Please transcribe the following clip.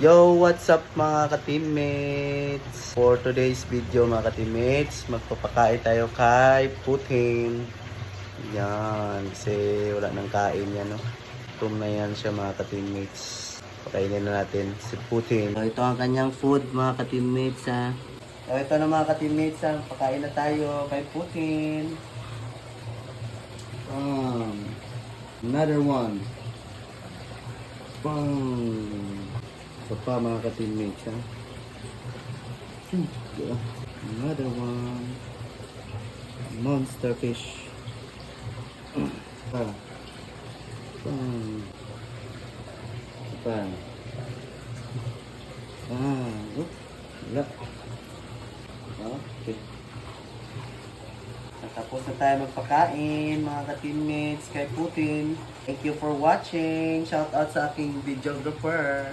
Yo, what's up mga ka-teammates? For today's video mga ka-teammates, magpapakain tayo kay Putin. Yan, kasi wala nang kain yan, no? Gutom na yan siya mga ka-teammates. Pakainin na natin si Putin. So, ito ang kanyang food mga ka-teammates, ha. So, ito na mga ka-teammates, ha. Pakain na tayo kay Putin. Another one. Ito pa mga ka-teammates, ha. Another one. Monster fish. Pa. Pa. Wala. Okay. Tapos na tayo magpakain mga ka-teammates kay Putin. Thank you for watching. Shout out sa aking videographer.